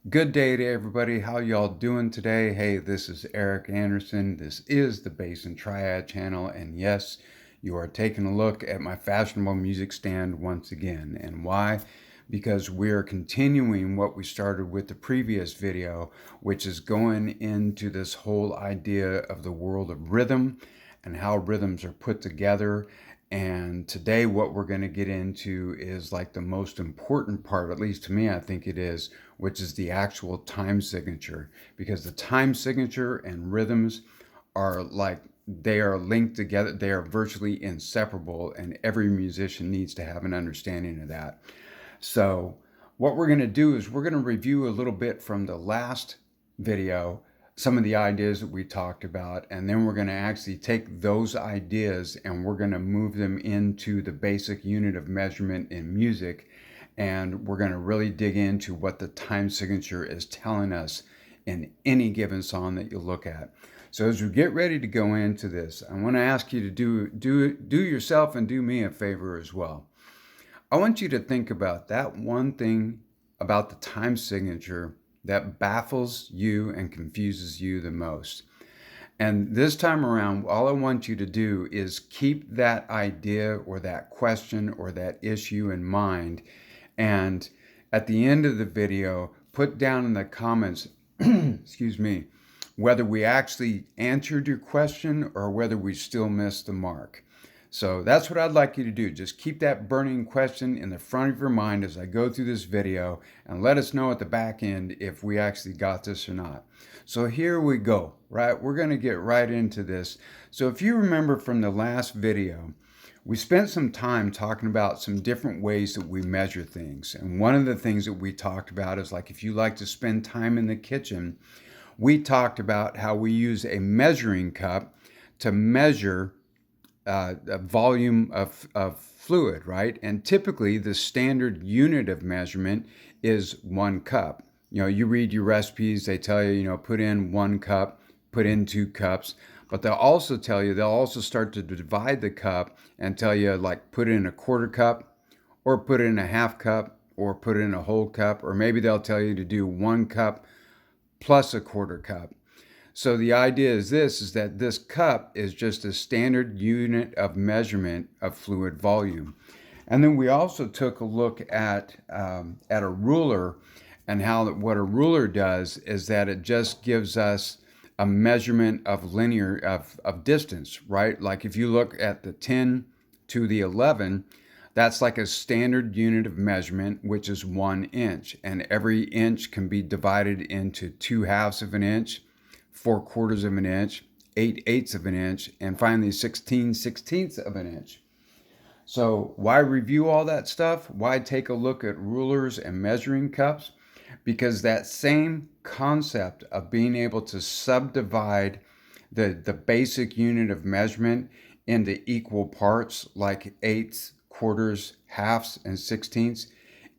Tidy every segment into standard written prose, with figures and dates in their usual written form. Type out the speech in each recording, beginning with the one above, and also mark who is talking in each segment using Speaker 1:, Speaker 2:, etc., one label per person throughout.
Speaker 1: Good day to everybody. How y'all doing today? Hey, this is Eric Anderson. This is the Bass and Triad channel, and yes, you are taking a look at my fashionable music stand once again. And why? Because we're continuing what we started with the previous video, which is going into this whole idea of the world of rhythm and how rhythms are put together. And today, what we're going to get into is like the most important part, at least to me, I think it is, which is the actual time signature. Because the time signature and rhythms are like, they are linked together, they are virtually inseparable, and every musician needs to have an understanding of that. So, what we're going to do is we're going to review a little bit from the last video, some of the ideas that we talked about, and then we're going to actually take those ideas and we're going to move them into the basic unit of measurement in music. And we're going to really dig into what the time signature is telling us in any given song that you look at. So as we get ready to go into this, I want to ask you to do yourself and do me a favor as well. I want you to think about that one thing about the time signature that baffles you and confuses you the most. And this time around, all I want you to do is keep that idea or that question or that issue in mind. And at the end of the video, put down in the comments, excuse me, whether we actually answered your question or whether we still missed the mark. So that's what I'd like you to do. Just keep that burning question in the front of your mind as I go through this video and let us know at the back end if we actually got this or not. So here we go, right? We're going to get right into this. So if you remember from the last video, we spent some time talking about some different ways that we measure things. And one of the things that we talked about is like if you like to spend time in the kitchen, we talked about how we use a measuring cup to measure a volume of fluid, right? And typically the standard unit of measurement is 1 cup. You know, you read your recipes, they tell you, put in 1 cup, put in 2 cups, but they'll also tell you, they'll also start to divide the cup and tell you like put in a 1/4 cup or put in a 1/2 cup or put in a whole cup, or maybe they'll tell you to do 1 cup plus a 1/4 cup. So the idea is this, is that this cup is just a standard unit of measurement of fluid volume. And then we also took a look at a ruler and how what a ruler does is that it just gives us a measurement of linear, of distance, right? Like if you look at the 10 to the 11, that's like a standard unit of measurement, which is 1 inch. And every inch can be divided into 2/2 of an inch, 4/4 of an inch, 8/8 of an inch, and finally 16/16 of an inch. So why review all that stuff? Why take a look at rulers and measuring cups? Because that same concept of being able to subdivide the basic unit of measurement into equal parts like eighths, quarters, halves, and sixteenths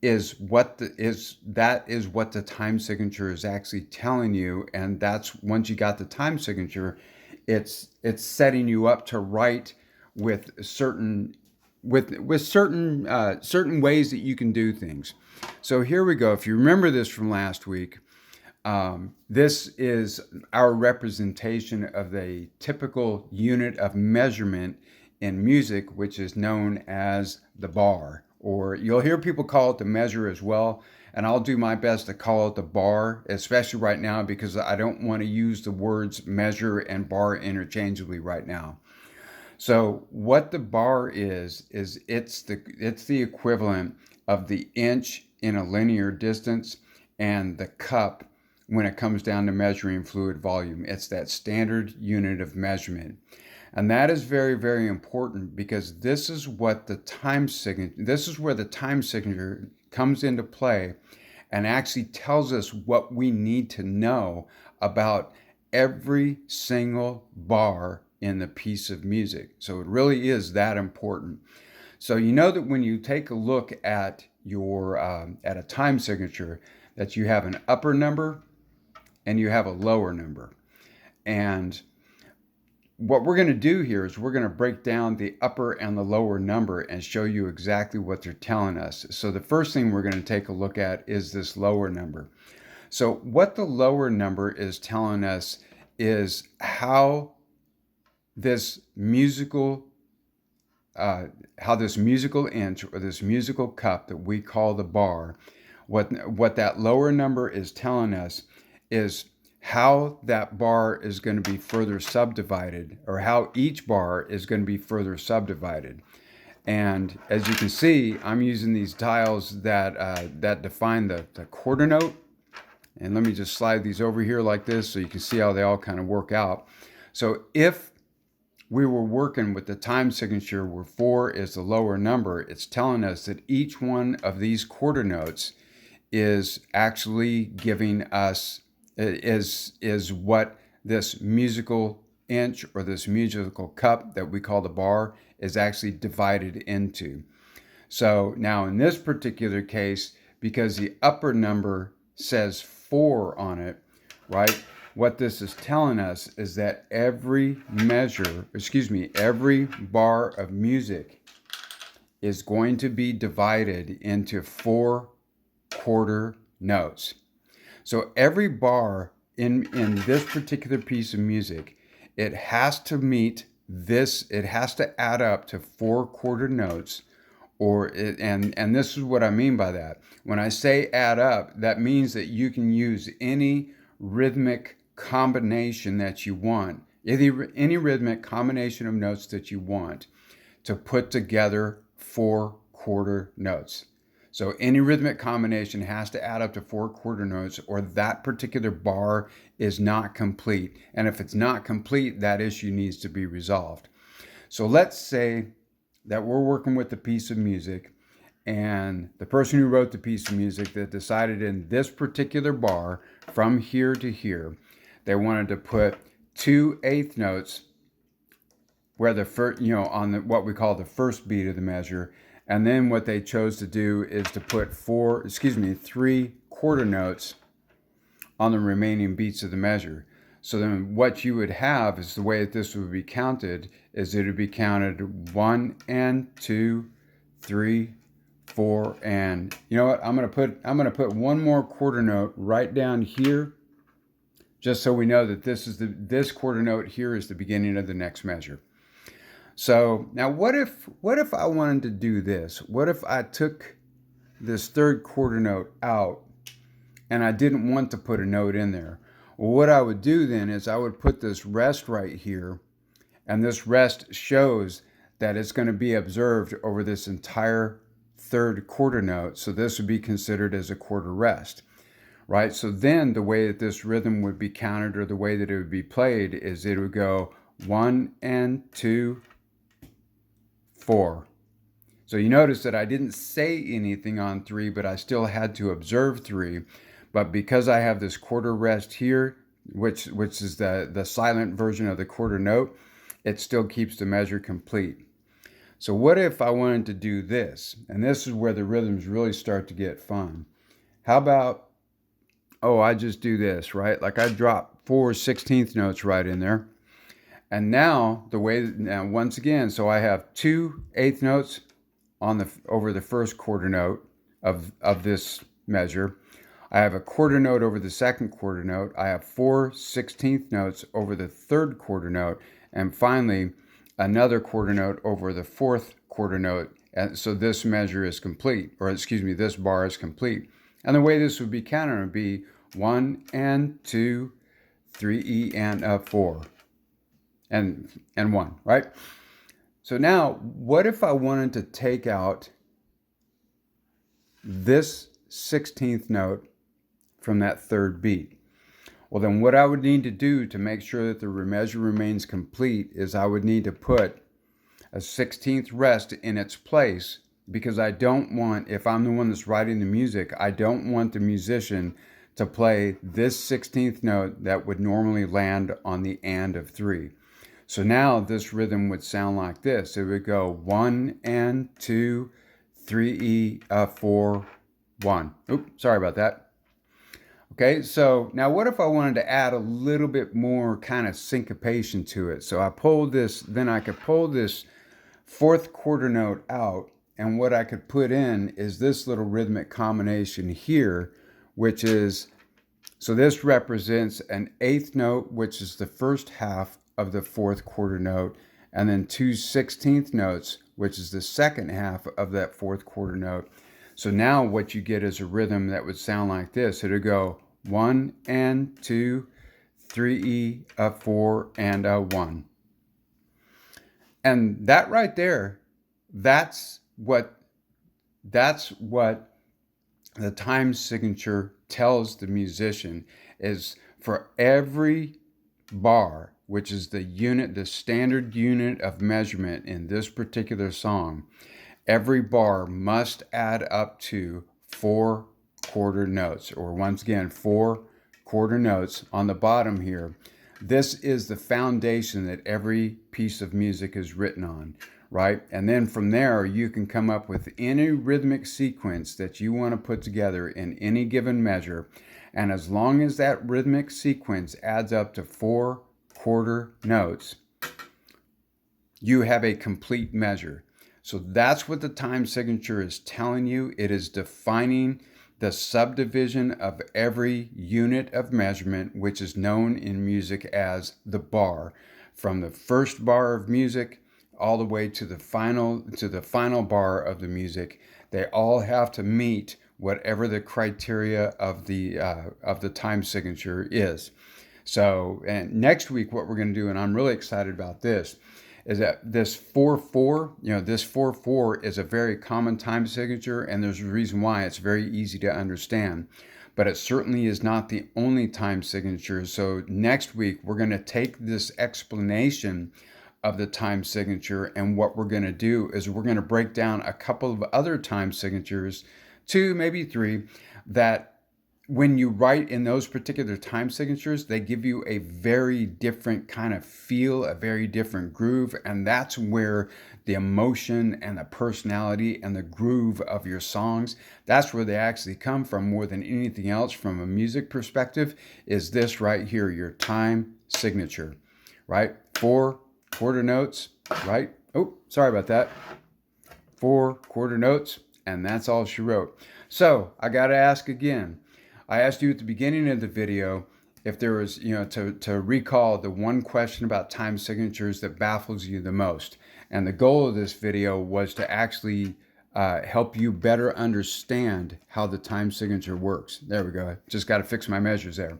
Speaker 1: is what the time signature is actually telling you. And that's, once you got the time signature, it's setting you up to write with certain certain ways that you can do things. So here we go. If you remember this from last week, this is our representation of the typical unit of measurement in music, which is known as the bar, or you'll hear people call it the measure as well. And I'll do my best to call it the bar, especially right now, because I don't want to use the words measure and bar interchangeably right now. So what the bar is it's the equivalent of the inch in a linear distance and the cup when it comes down to measuring fluid volume. It's that standard unit of measurement. And that is very, very important because this is what the time signature, this is where the time signature comes into play and actually tells us what we need to know about every single bar in the piece of music. So it really is that important. So you know that when you take a look at your at a time signature, that you have an upper number and you have a lower number. And what we're going to do here is we're going to break down the upper and the lower number and show you exactly what they're telling us. So the first thing we're going to take a look at is this lower number. So what the lower number is telling us is how this musical inch or this musical cup that we call the bar, what that lower number is telling us is how that bar is going to be further subdivided, or how each bar is going to be further subdivided. And as you can see, I'm using these tiles that define the quarter note. And let me just slide these over here like this so you can see how they all kind of work out. So if we were working with the time signature where 4 is the lower number, it's telling us that each one of these quarter notes is actually giving us, is what this musical inch or this musical cup that we call the bar is actually divided into. So now in this particular case, because the upper number says 4 on it, right? What this is telling us is that every bar of music is going to be divided into 4 quarter notes. So every bar in this particular piece of music, it has to meet this, it has to add up to 4 quarter notes, and this is what I mean by that. When I say add up, that means that you can use any rhythmic combination that you want, any rhythmic combination of notes that you want to put together 4 quarter notes. So any rhythmic combination has to add up to 4 quarter notes, or that particular bar is not complete. And if it's not complete, that issue needs to be resolved. So let's say that we're working with a piece of music, and the person who wrote the piece of music that decided in this particular bar from here to here, they wanted to put 2 eighth notes where the first, on what we call the first beat of the measure, and then what they chose to do is to put 3 quarter notes on the remaining beats of the measure. So then what you would have is the way that this would be counted is it would be counted 1 and 2, 3, 4, and you know what? I'm gonna put one more quarter note right down here, just so we know that this quarter note here is the beginning of the next measure. So now what if I wanted to do this? What if I took this third quarter note out and I didn't want to put a note in there? Well, what I would do then is I would put this rest right here, and this rest shows that it's going to be observed over this entire third quarter note. So this would be considered as a quarter rest, right? So then the way that this rhythm would be counted, or the way that it would be played, is it would go 1 and 2, 4. So you notice that I didn't say anything on 3, but I still had to observe 3. But because I have this quarter rest here, which is the silent version of the quarter note, it still keeps the measure complete. So what if I wanted to do this? And this is where the rhythms really start to get fun. How about, I just do this, right? Like I drop 4 16th notes right in there. And now once again, so I have 2 eighth notes over the first quarter note of this measure. I have a quarter note over the second quarter note. I have 4 16th notes over the third quarter note. And finally, another quarter note over the fourth quarter note. And so this measure is complete, this bar is complete. And the way this would be counted would be 1 and 2, 3 and 4, and 1, right? So now, what if I wanted to take out this 16th note from that third beat? Well, then what I would need to do to make sure that the measure remains complete is I would need to put a 16th rest in its place, because I don't want, if I'm the one that's writing the music, I don't want the musician to play this 16th note that would normally land on the and of 3. So now this rhythm would sound like this. It would go 1 and 2, 3 4, 1. Oops, sorry about that. Okay, so now what if I wanted to add a little bit more kind of syncopation to it? So I pulled this, then I could pull this fourth quarter note out, and what I could put in is this little rhythmic combination here, which is So this represents an eighth note, which is the first half of the fourth quarter note, and then 2/16 notes, which is the second half of that fourth quarter note. So now what you get is a rhythm that would sound like this. It would go 1 and 2, 3, a 4, and a 1. And that right there, that's what the time signature tells the musician, is for every bar, which is the unit, the standard unit of measurement in this particular song, every bar must add up to 4 quarter notes, or once again, 4 quarter notes on the bottom here. This is the foundation that every piece of music is written on, right? And then from there, you can come up with any rhythmic sequence that you want to put together in any given measure. And as long as that rhythmic sequence adds up to 4 quarter notes, you have a complete measure. So that's what the time signature is telling you. It is defining the subdivision of every unit of measurement, which is known in music as the bar, from the first bar of music all the way to the final bar of the music. They all have to meet whatever the criteria of the time signature is. So, and next week, what we're going to do, and I'm really excited about this, is that this 4/4, this 4/4 is a very common time signature, and there's a reason why. It's very easy to understand, but it certainly is not the only time signature. So next week, we're going to take this explanation of the time signature, and what we're going to do is we're going to break down a couple of other time signatures, 2, maybe 3, that when you write in those particular time signatures, they give you a very different kind of feel, a very different groove, and that's where the emotion and the personality and the groove of your songs, that's where they actually come from more than anything else from a music perspective, is this right here, your time signature, right? 4 quarter notes, right? Oh, sorry about that. 4 quarter notes, and that's all she wrote. So I got to ask again. I asked you at the beginning of the video if there was, to recall the one question about time signatures that baffles you the most. And the goal of this video was to actually help you better understand how the time signature works. There we go. Just got to fix my measures there.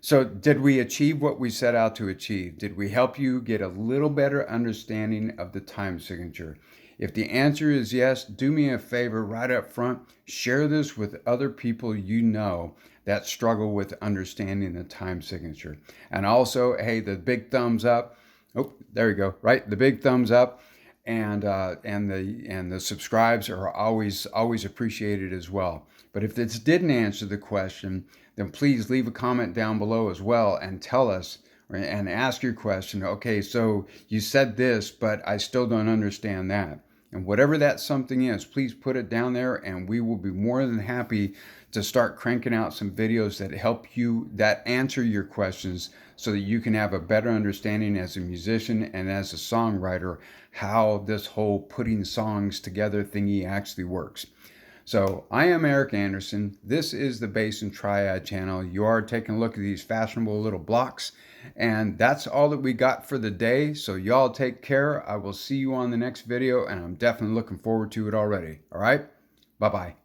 Speaker 1: So did we achieve what we set out to achieve? Did we help you get a little better understanding of the time signature? If the answer is yes, do me a favor right up front, share this with other people you know that struggle with understanding the time signature. And also, hey, the big thumbs up. Oh, there you go, right? The big thumbs up and the subscribes are always appreciated as well. But if this didn't answer the question, then please leave a comment down below as well and tell us and ask your question. Okay, so you said this, but I still don't understand that. And whatever that something is, please put it down there, and we will be more than happy to start cranking out some videos that help you, that answer your questions, so that you can have a better understanding as a musician and as a songwriter how this whole putting songs together thingy actually works. So I am Eric Anderson. This is the Bass and Triad channel. You are taking a look at these fashionable little blocks, and that's all that we got for the day. So y'all take care. I will see you on the next video, and I'm definitely looking forward to it already. All right, bye-bye.